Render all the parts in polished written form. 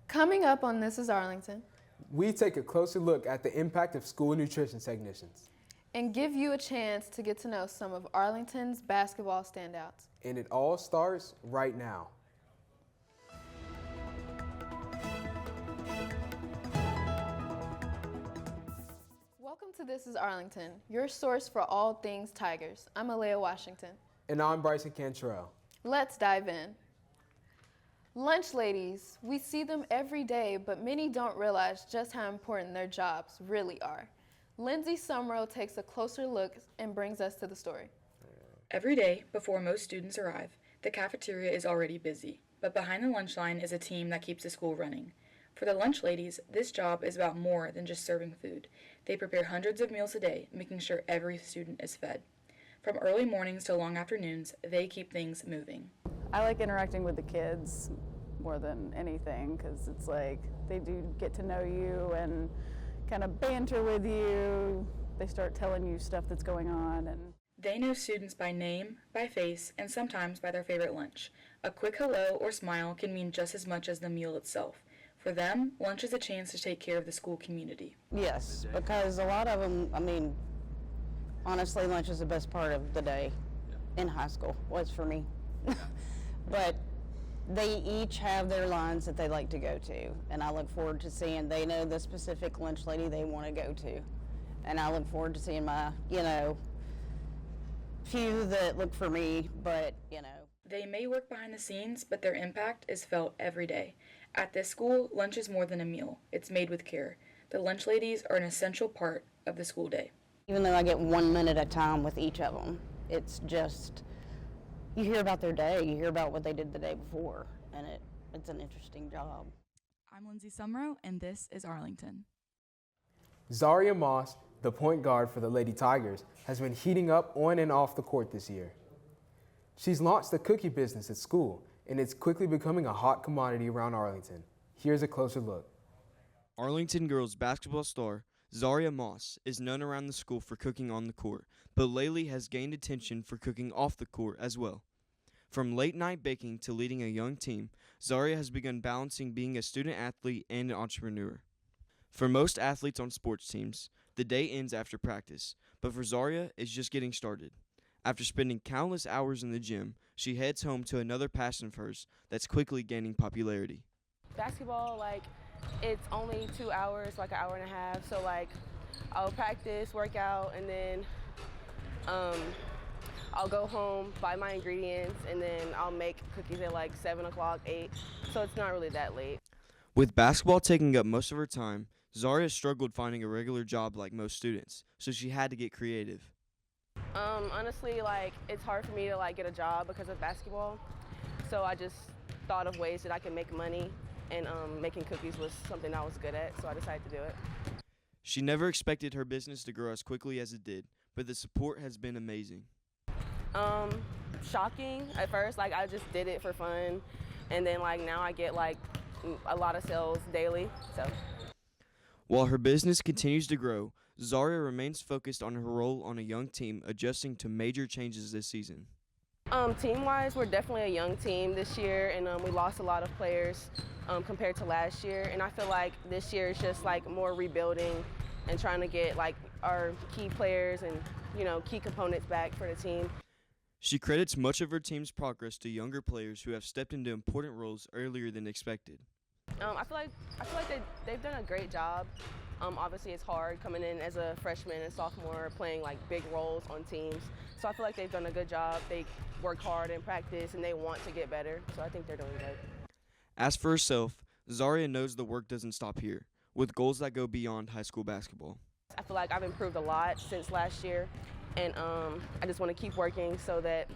Coming up on This is Arlington, we take a closer look at the impact of school nutrition technicians. and give you a chance to get to know some of Arlington's basketball standouts. And it all starts right now. Welcome to This is Arlington, your source for all things Tigers. I'm Alea Washington. And I'm Bryson Cantrell. Let's dive in. Lunch ladies, we see them every day, but many don't realize just how important their jobs really are. Lindsay Sumrow takes a closer look and brings us to the story. Every day, before most students arrive, the cafeteria is already busy, but behind the lunch line is a team that keeps the school running. For the lunch ladies, this job is about more than just serving food. They prepare hundreds of meals a day, making sure every student is fed. From early mornings to long afternoons, they keep things moving. I like interacting with the kids more than anything because it's like they do get to know you and kind of banter with you. They start telling you stuff that's going on. And They know students by name, by face, and sometimes by their favorite lunch. A quick hello or smile can mean just as much as the meal itself. For them, lunch is a chance to take care of the school community. Yes, because a lot of them, honestly, lunch is the best part of the day in high school, was for me. But they each have their lines that they like to go to, and I look forward to seeing they know the specific lunch lady they want to go to. And I look forward to seeing my, few that look for me, but. They may work behind the scenes, but their impact is felt every day. At this school, lunch is more than a meal. It's made with care. The lunch ladies are an essential part of the school day. Even though I get 1 minute at a time with each of them, it's just, you hear about their day, you hear about what they did the day before, and it's an interesting job. I'm Lindsay Sumrow, and this is Arlington. Zaria Moss, the point guard for the Lady Tigers, has been heating up on and off the court this year. She's launched the cookie business at school, and it's quickly becoming a hot commodity around Arlington. Here's a closer look. Arlington girls basketball star Zaria Moss is known around the school for cooking on the court, but lately has gained attention for cooking off the court as well. From late-night baking to leading a young team, Zaria has begun balancing being a student athlete and an entrepreneur. For most athletes on sports teams, the day ends after practice, but for Zaria, it's just getting started. After spending countless hours in the gym, she heads home to another passion of hers that's quickly gaining popularity. Basketball, it's only 2 hours, an hour and a half. So, I'll practice, work out, and then I'll go home, buy my ingredients, and then I'll make cookies at 7 o'clock, 8. So it's not really that late. With basketball taking up most of her time, Zaria struggled finding a regular job like most students, so she had to get creative. Honestly, it's hard for me to get a job because of basketball. So I just thought of ways that I could make money, and making cookies was something I was good at, so I decided to do it. She never expected her business to grow as quickly as it did, but the support has been amazing. Shocking at first, I just did it for fun, and then now I get a lot of sales daily, so. While her business continues to grow, Zaria remains focused on her role on a young team adjusting to major changes this season. Team-wise, we're definitely a young team this year, and we lost a lot of players compared to last year. And I feel like this year is just more rebuilding and trying to get our key players and key components back for the team. She credits much of her team's progress to younger players who have stepped into important roles earlier than expected. I feel like they've done a great job. Obviously, it's hard coming in as a freshman and sophomore playing big roles on teams. So I feel like they've done a good job. They work hard in practice and they want to get better. So I think they're doing good. As for herself, Zaria knows the work doesn't stop here, with goals that go beyond high school basketball. I feel like I've improved a lot since last year, and I just want to keep working so that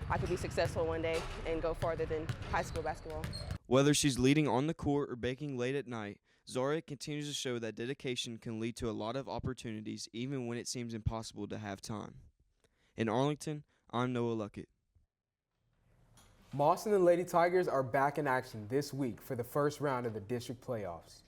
I could be successful one day and go farther than high school basketball. Whether she's leading on the court or baking late at night, Zaria continues to show that dedication can lead to a lot of opportunities even when it seems impossible to have time. In Arlington, I'm Noah Luckett. Moss and the Lady Tigers are back in action this week for the first round of the district playoffs.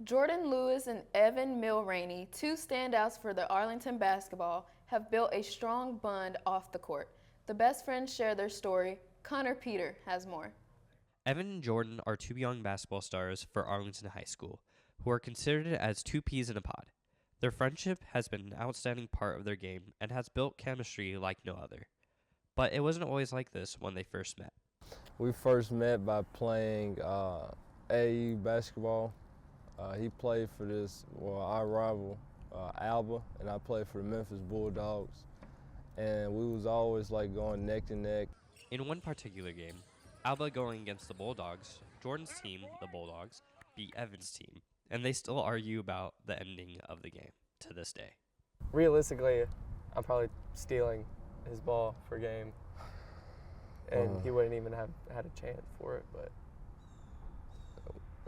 Jordan Lewis and Evan Mulraney, two standouts for the Arlington basketball, have built a strong bond off the court. The best friends share their story. Connor Peter has more. Evan and Jordan are two young basketball stars for Arlington High School, who are considered as two peas in a pod. Their friendship has been an outstanding part of their game and has built chemistry like no other. But it wasn't always like this when they first met. We first met by playing AAU basketball. He played for our rival, Alba, and I played for the Memphis Bulldogs. And we was always like going neck to neck. In one particular game, Alba going against the Bulldogs, Jordan's team, the Bulldogs, beat Evan's team, and they still argue about the ending of the game to this day. Realistically, I'm probably stealing his ball for a game, and he wouldn't even have had a chance for it, but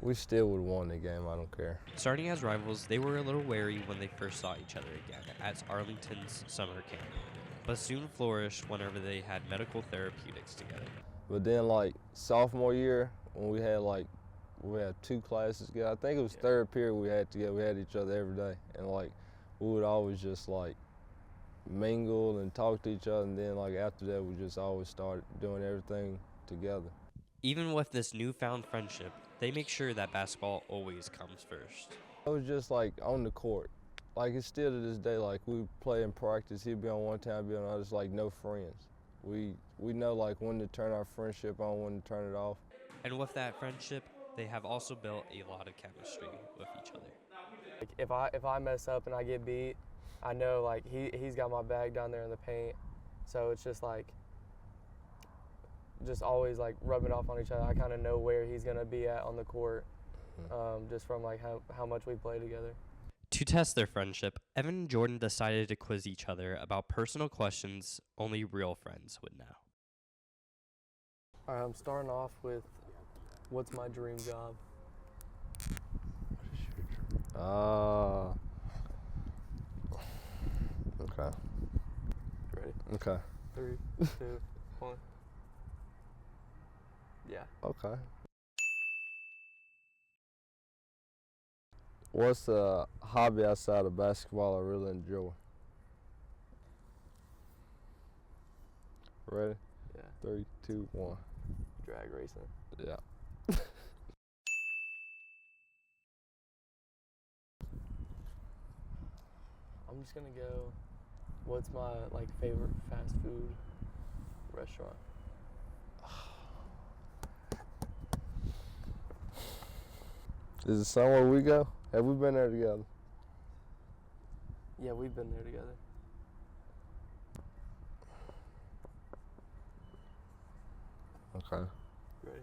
we still would have won the game, I don't care. Starting as rivals, they were a little wary when they first saw each other again at Arlington's summer camp, but soon flourished whenever they had medical therapeutics together. But then like sophomore year, when we had two classes together, I think it was third period we had together, we had each other every day, and like we would always just like mingle and talk to each other, and then like after that we just always started doing everything together. Even with this newfound friendship, they make sure that basketball always comes first. It was just like on the court. Like it's still to this day, like we play in practice, he'd be on one time, I'd be on the other, it's like no friends. We know like when to turn our friendship on, when to turn it off. And with that friendship, they have also built a lot of chemistry with each other. like if I mess up and I get beat, I know like he's got my bag down there in the paint, so it's just like just always like rubbing off on each other. I kind of know where he's gonna be at on the court, just from like how much we play together. To test their friendship, Evan and Jordan decided to quiz each other about personal questions only real friends would know. All right, I'm starting off with, what's my dream job? Okay. Ready? Okay. 3, 2, 1. Yeah. Okay. What's a hobby outside of basketball I really enjoy? Ready? Yeah. 3, 2, 1. Drag racing. Yeah. I'm just gonna go, what's my like favorite fast food restaurant? Is it somewhere we go? Have we been there together? Yeah, we've been there together. Okay. Ready?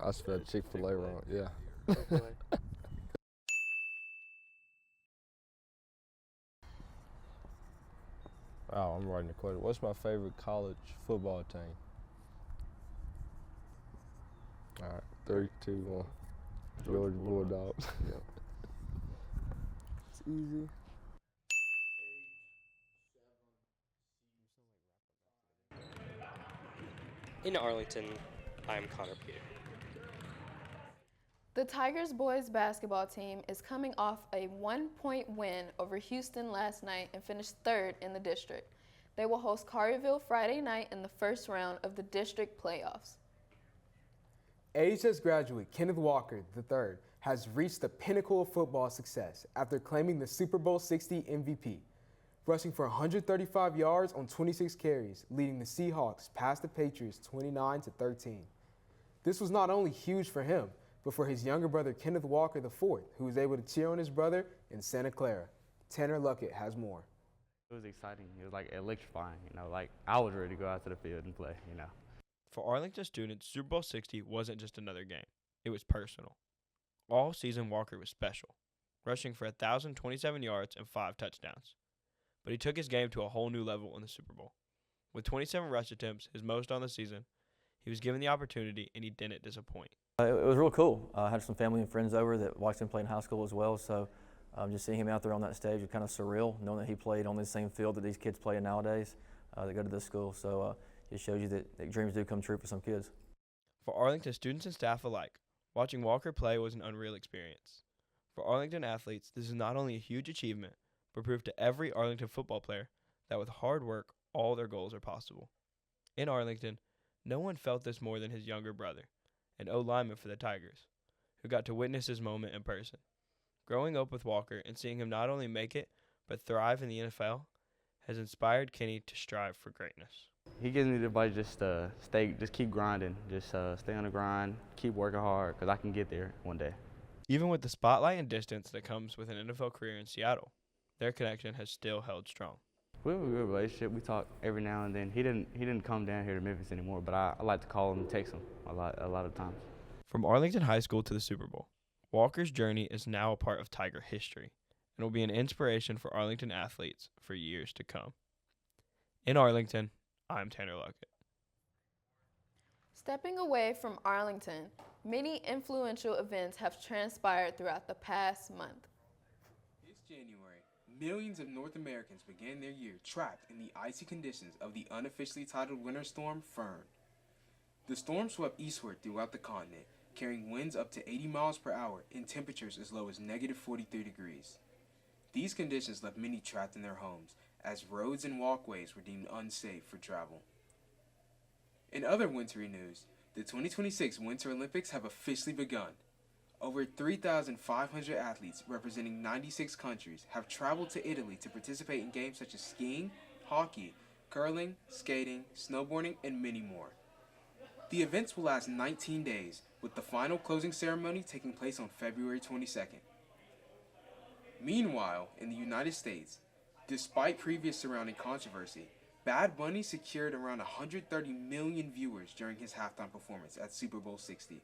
I spelled Chick-fil-A wrong. Yeah. Chick-fil-A. Oh, I'm writing the question. What's my favorite college football team? All right, 3, 2, 1. Georgia Bulldogs. Yep. It's easy. In Arlington, I'm Connor Peter. The Tigers boys basketball team is coming off a 1-point win over Houston last night and finished third in the district. They will host Collierville Friday night in the first round of the district playoffs. AHS graduate Kenneth Walker III has reached the pinnacle of football success after claiming the Super Bowl 60 MVP, rushing for 135 yards on 26 carries, leading the Seahawks past the Patriots 29-13. This was not only huge for him, but for his younger brother Kenneth Walker IV, who was able to cheer on his brother in Santa Clara. Tanner Luckett has more. It was exciting. It was like electrifying, like I was ready to go out to the field and play, For Arlington students, Super Bowl 60 wasn't just another game. It was personal. All season, Walker was special, rushing for 1,027 yards and 5 touchdowns. But he took his game to a whole new level in the Super Bowl. With 27 rush attempts, his most on the season, he was given the opportunity and he didn't disappoint. It was real cool. I had some family and friends over that watched him play in high school as well, so just seeing him out there on that stage was kind of surreal, knowing that he played on the same field that these kids play in nowadays that go to this school. So it shows you that dreams do come true for some kids. For Arlington students and staff alike, watching Walker play was an unreal experience. For Arlington athletes, this is not only a huge achievement, but proof to every Arlington football player that with hard work, all their goals are possible. In Arlington, no one felt this more than his younger brother, and O lineman for the Tigers, who got to witness his moment in person. Growing up with Walker and seeing him not only make it, but thrive in the NFL, has inspired Kenny to strive for greatness. He gives me the advice just keep grinding, stay on the grind, keep working hard, because I can get there one day. Even with the spotlight and distance that comes with an NFL career in Seattle, their connection has still held strong. We have a good relationship. We talk every now and then. He didn't come down here to Memphis anymore, but I like to call him and text him a lot of times. From Arlington High School to the Super Bowl, Walker's journey is now a part of Tiger history and will be an inspiration for Arlington athletes for years to come. In Arlington, I'm Tanner Luckett. Stepping away from Arlington, many influential events have transpired throughout the past month. This January, millions of North Americans began their year trapped in the icy conditions of the unofficially titled winter storm Fern. The storm swept eastward throughout the continent, carrying winds up to 80 miles per hour and temperatures as low as negative 43 degrees. These conditions left many trapped in their homes, as roads and walkways were deemed unsafe for travel. In other wintry news, the 2026 Winter Olympics have officially begun. Over 3,500 athletes representing 96 countries have traveled to Italy to participate in games such as skiing, hockey, curling, skating, snowboarding, and many more. The events will last 19 days, with the final closing ceremony taking place on February 22nd. Meanwhile, in the United States, despite previous surrounding controversy, Bad Bunny secured around 130 million viewers during his halftime performance at Super Bowl 60,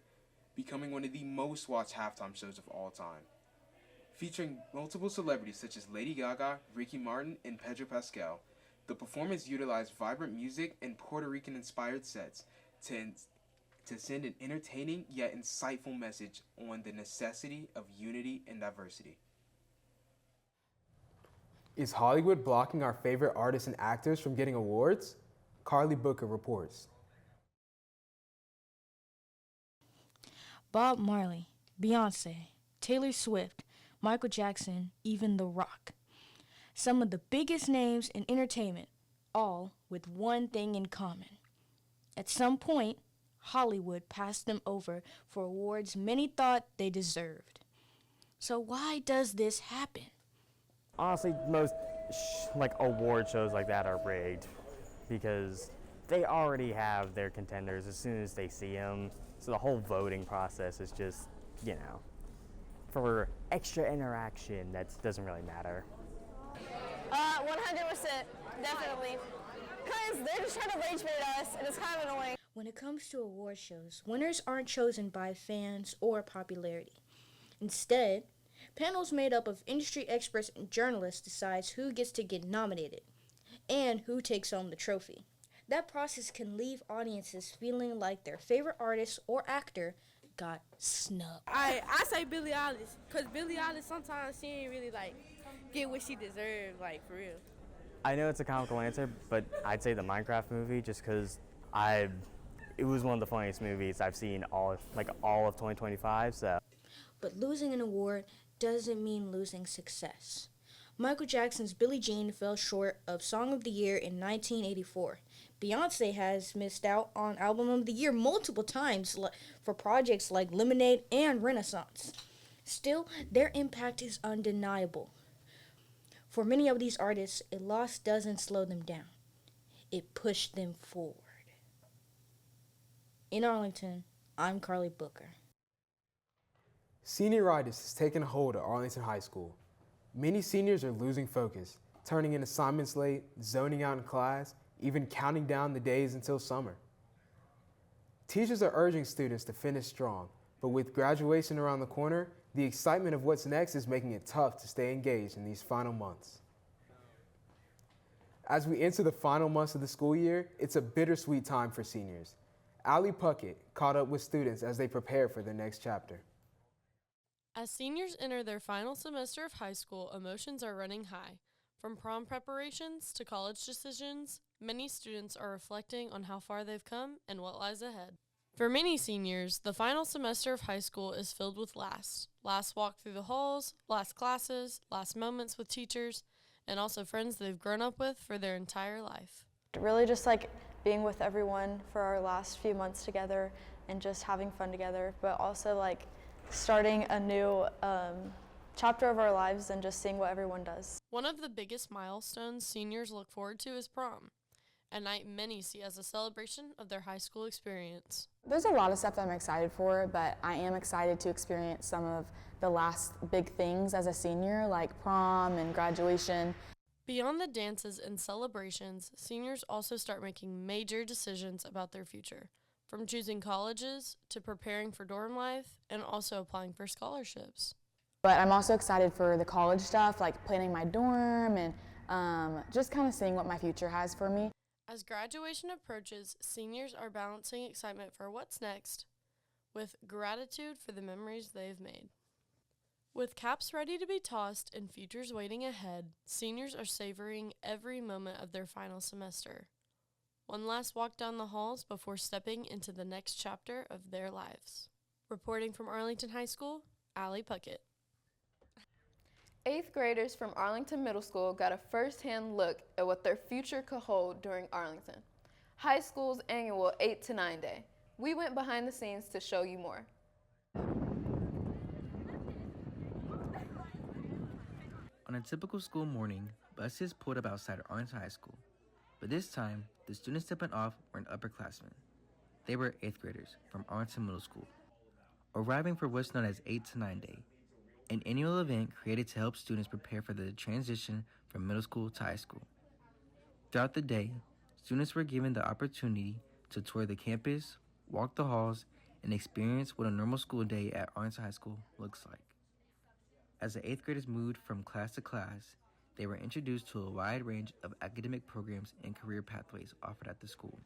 becoming one of the most watched halftime shows of all time. Featuring multiple celebrities such as Lady Gaga, Ricky Martin, and Pedro Pascal, the performance utilized vibrant music and Puerto Rican-inspired sets to send an entertaining yet insightful message on the necessity of unity and diversity. Is Hollywood blocking our favorite artists and actors from getting awards? Carly Booker reports. Bob Marley, Beyonce, Taylor Swift, Michael Jackson, even The Rock. Some of the biggest names in entertainment, all with one thing in common. At some point, Hollywood passed them over for awards many thought they deserved. So why does this happen? Honestly, most award shows like that are rigged because they already have their contenders as soon as they see them. So the whole voting process is just, for extra interaction that doesn't really matter. 100%, definitely. Because they're just trying to rage bait us, and it's kind of annoying. When it comes to award shows, winners aren't chosen by fans or popularity. Instead, panels made up of industry experts and journalists decides who gets to get nominated and who takes home the trophy. That process can leave audiences feeling like their favorite artist or actor got snubbed. I say Billie Eilish, because Billie Eilish sometimes she ain't really get what she deserves, for real. I know it's a comical answer, but I'd say the Minecraft movie just because it was one of the funniest movies I've seen all of 2025, so. But losing an award doesn't mean losing success. Michael Jackson's Billie Jean fell short of Song of the Year in 1984. Beyonce has missed out on Album of the Year multiple times for projects like Lemonade and Renaissance. Still, their impact is undeniable. For many of these artists, a loss doesn't slow them down. It pushed them forward. In Arlington, I'm Carly Booker. Senioritis has taken a hold at Arlington High School. Many seniors are losing focus, turning in assignments late, zoning out in class, even counting down the days until summer. Teachers are urging students to finish strong, but with graduation around the corner, the excitement of what's next is making it tough to stay engaged in these final months. As we enter the final months of the school year, it's a bittersweet time for seniors. Allie Puckett caught up with students as they prepare for their next chapter. As seniors enter their final semester of high school, emotions are running high. From prom preparations to college decisions, many students are reflecting on how far they've come and what lies ahead. For many seniors, the final semester of high school is filled with last walk through the halls, last classes, last moments with teachers, and also friends they've grown up with for their entire life. Really just being with everyone for our last few months together and just having fun together, but also like starting a new chapter of our lives and just seeing what everyone does. One of the biggest milestones seniors look forward to is prom, a night many see as a celebration of their high school experience. There's a lot of stuff that I'm excited for, but I am excited to experience some of the last big things as a senior, like prom and graduation. Beyond the dances and celebrations, seniors also start making major decisions about their future, from choosing colleges to preparing for dorm life and also applying for scholarships. But I'm also excited for the college stuff, like planning my dorm and just kind of seeing what my future has for me. As graduation approaches, seniors are balancing excitement for what's next with gratitude for the memories they've made. With caps ready to be tossed and futures waiting ahead, seniors are savoring every moment of their final semester. One last walk down the halls before stepping into the next chapter of their lives. Reporting from Arlington High School, Allie Puckett. 8th graders from Arlington Middle School got a first-hand look at what their future could hold during Arlington High School's annual 8 to 9 Day. We went behind the scenes to show you more. On a typical school morning, buses pulled up outside Arlington High School. But this time, the students stepping off weren't upperclassmen. They were 8th graders from Arlington Middle School, arriving for what's known as 8 to 9 Day, an annual event created to help students prepare for the transition from middle school to high school. Throughout the day, students were given the opportunity to tour the campus, walk the halls, and experience what a normal school day at Arlington High School looks like. As the 8th graders moved from class to class, they were introduced to a wide range of academic programs and career pathways offered at the school.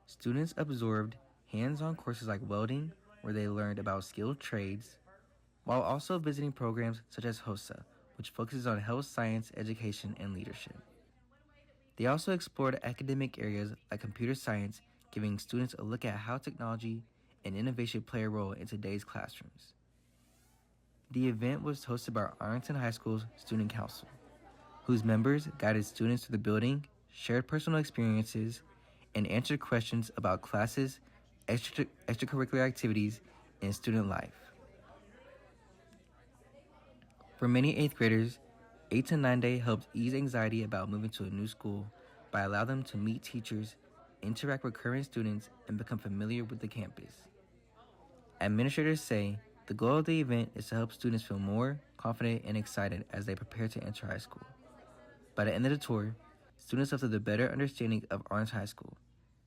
Students absorbed hands-on courses like welding, where they learned about skilled trades, while also visiting programs such as HOSA, which focuses on health science, education, and leadership. They also explored academic areas like computer science, giving students a look at how technology and innovation play a role in today's classrooms. The event was hosted by Arlington High School's Student Council, whose members guided students through the building, shared personal experiences, and answered questions about classes, extracurricular activities, and student life. For many 8th graders, 8 to 9 Day helped ease anxiety about moving to a new school by allowing them to meet teachers, interact with current students, and become familiar with the campus. Administrators say the goal of the event is to help students feel more confident and excited as they prepare to enter high school. By the end of the tour, students left with a better understanding of Arlington High School,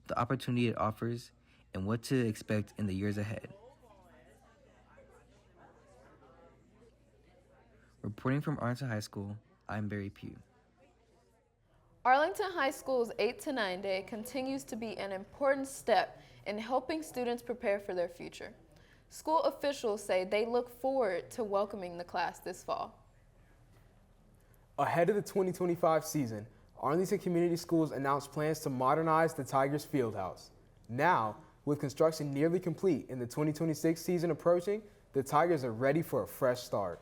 the opportunity it offers, and what to expect in the years ahead. Reporting from Arlington High School, I'm Barry Pugh. Arlington High School's 8 to 9 Day continues to be an important step in helping students prepare for their future. School officials say they look forward to welcoming the class this fall. Ahead of the 2025 season, Arlington Community Schools announced plans to modernize the Tigers Fieldhouse. Now, with construction nearly complete and the 2026 season approaching, the Tigers are ready for a fresh start.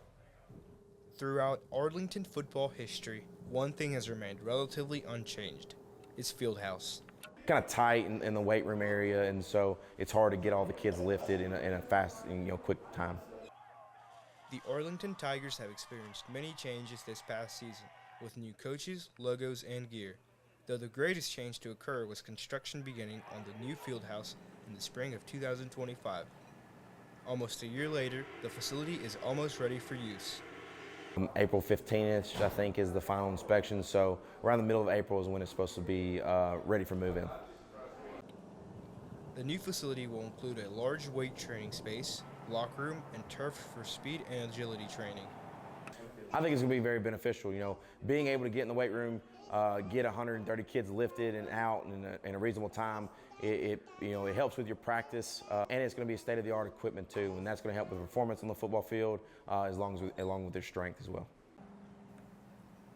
Throughout Arlington football history, one thing has remained relatively unchanged: its fieldhouse. Kind of tight in the weight room area, and so it's hard to get all the kids lifted in a fast and quick time. The Arlington Tigers have experienced many changes this past season, with new coaches, logos, and gear, though the greatest change to occur was construction beginning on the new fieldhouse in the spring of 2025. Almost a year later, the facility is almost ready for use. April 15th, I think, is the final inspection, so around the middle of April is when it's supposed to be ready for move-in. The new facility will include a large weight training space, locker room, and turf for speed and agility training. I think it's going to be very beneficial, being able to get in the weight room, get 130 kids lifted and out in a reasonable time. It helps with your practice, and it's going to be state-of-the-art equipment too, and that's going to help with performance on the football field, along with their strength as well.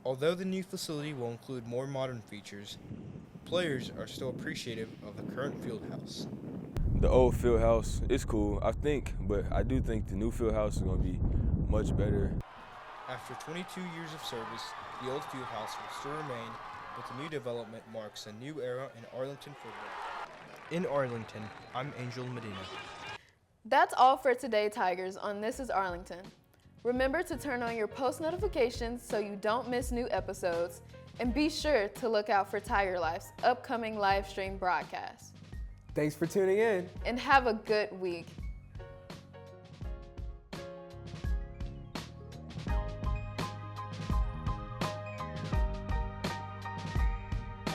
Although the new facility will include more modern features, players are still appreciative of the current field house. The old field house is cool, but I do think the new field house is going to be much better. After 22 years of service, the old field house will still remain, but the new development marks a new era in Arlington football. In Arlington, I'm Angel Medina. That's all for today, Tigers, on This is Arlington. Remember to turn on your post notifications so you don't miss new episodes, and be sure to look out for Tiger Life's upcoming live stream broadcast. Thanks for tuning in. And have a good week.